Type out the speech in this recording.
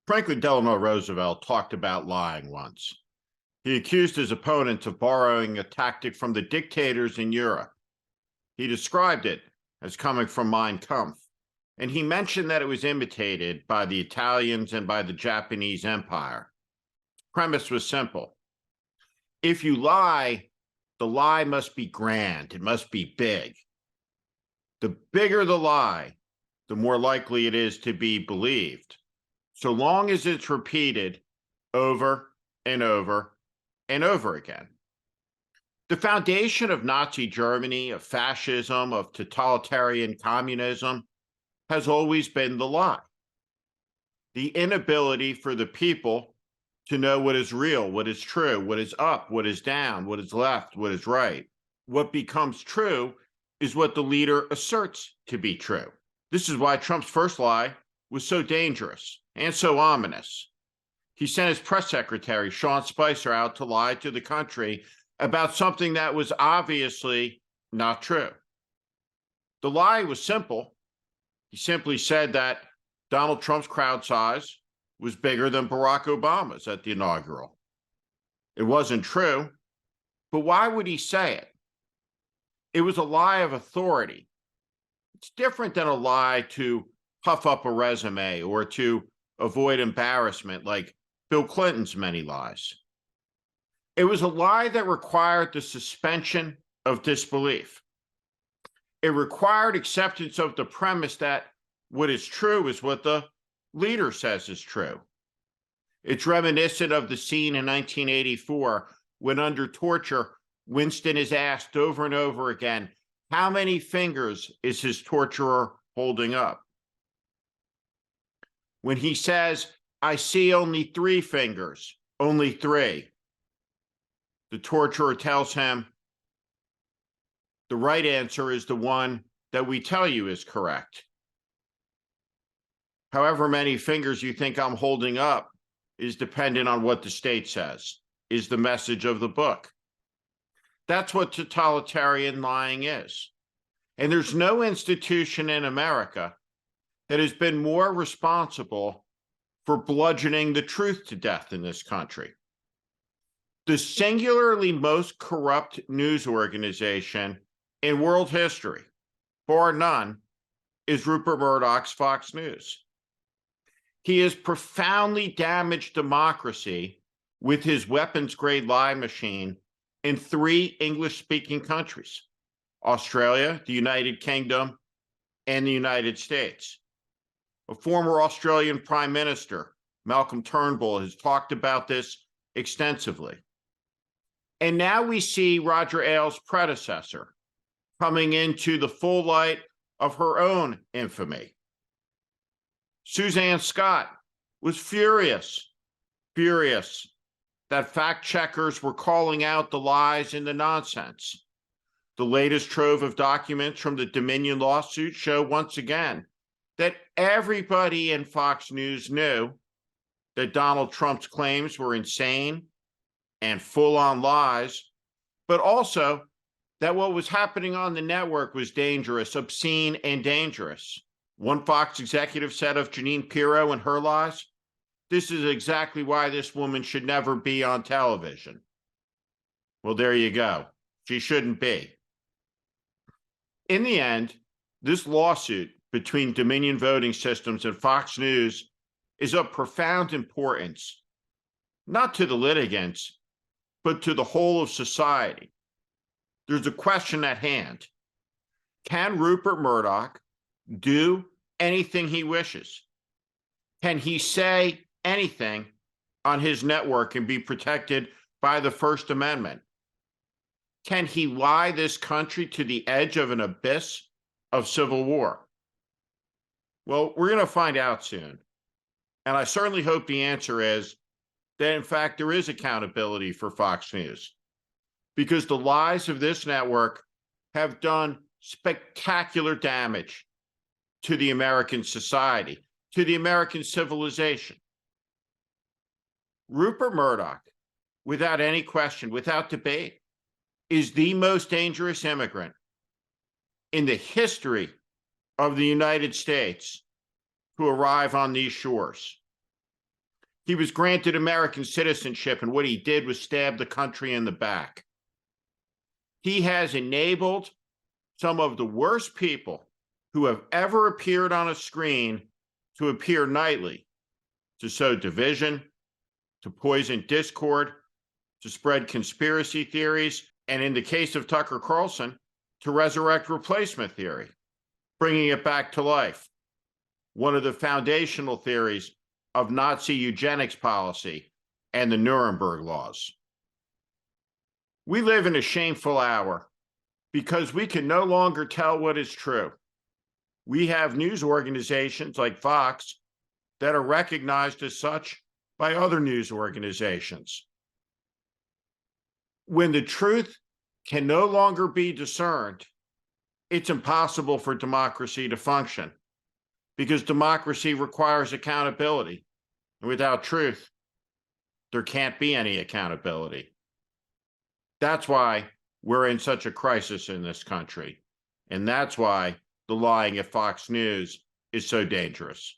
Franklin Delano Roosevelt talked about lying once. He accused his opponents of borrowing a tactic from the dictators in Europe. He described it as coming from Mein Kampf, and he mentioned that it was imitated by the Italians and by the Japanese Empire. The premise was simple. If you lie, the lie must be grand, it must be big. The bigger the lie, the more likely it is to be believed, so long as it's repeated over and over and over again. The foundation of Nazi Germany, of fascism, of totalitarian communism has always been the lie. The inability for the people to know what is real, what is true, what is up, what is down, what is left, what is right. What becomes true is what the leader asserts to be true. This is why Trump's first lie was so dangerous and so ominous. He sent his press secretary, Sean Spicer, out to lie to the country about something that was obviously not true. The lie was simple. He simply said that Donald Trump's crowd size was bigger than Barack Obama's at the inaugural. It wasn't true, but why would he say it? It was a lie of authority. It's different than a lie to puff up a resume or to avoid embarrassment like Bill Clinton's many lies. It was a lie that required the suspension of disbelief. It required acceptance of the premise that what is true is what the leader says is true. It's reminiscent of the scene in 1984 when, under torture, Winston is asked over and over again, how many fingers is his torturer holding up? When he says, I see only 3 fingers, only 3, the torturer tells him, the right answer is the one that we tell you is correct. However many fingers you think I'm holding up is dependent on what the state says, is the message of the book. That's what totalitarian lying is. And there's no institution in America that has been more responsible for bludgeoning the truth to death in this country. The singularly most corrupt news organization in world history, bar none, is Rupert Murdoch's Fox News. He has profoundly damaged democracy with his weapons-grade lie machine in 3 English-speaking countries, Australia, the United Kingdom, and the United States. A former Australian Prime Minister, Malcolm Turnbull, has talked about this extensively. And now we see Roger Ailes' predecessor coming into the full light of her own infamy. Suzanne Scott was furious that fact checkers were calling out the lies and the nonsense. The latest trove of documents from the Dominion lawsuit show once again that everybody in Fox News knew that Donald Trump's claims were insane and full-on lies, but also that what was happening on the network was dangerous, obscene, and dangerous. One Fox executive said of Jeanine Pirro and her lies, this is exactly why this woman should never be on television. Well, there you go. She shouldn't be. In the end, this lawsuit between Dominion Voting Systems and Fox News is of profound importance, not to the litigants, but to the whole of society. There's a question at hand. Can Rupert Murdoch do anything he wishes? Can he say anything on his network and be protected by the First Amendment? Can he lie this country to the edge of an abyss of civil war? Well, we're going to find out soon. And I certainly hope the answer is that, in fact, there is accountability for Fox News, because the lies of this network have done spectacular damage to the American society, to the American civilization. Rupert Murdoch, without any question, without debate, is the most dangerous immigrant in the history of the United States to arrive on these shores. He was granted American citizenship, and what he did was stab the country in the back. He has enabled some of the worst people who have ever appeared on a screen to appear nightly, to sow division, to poison discord, to spread conspiracy theories, and in the case of Tucker Carlson, to resurrect replacement theory, bringing it back to life. One of the foundational theories of Nazi eugenics policy and the Nuremberg laws. We live in a shameful hour because we can no longer tell what is true. We have news organizations like Fox that are recognized as such by other news organizations. When the truth can no longer be discerned, it's impossible for democracy to function because democracy requires accountability. And without truth, there can't be any accountability. That's why we're in such a crisis in this country. And that's why the lying at Fox News is so dangerous.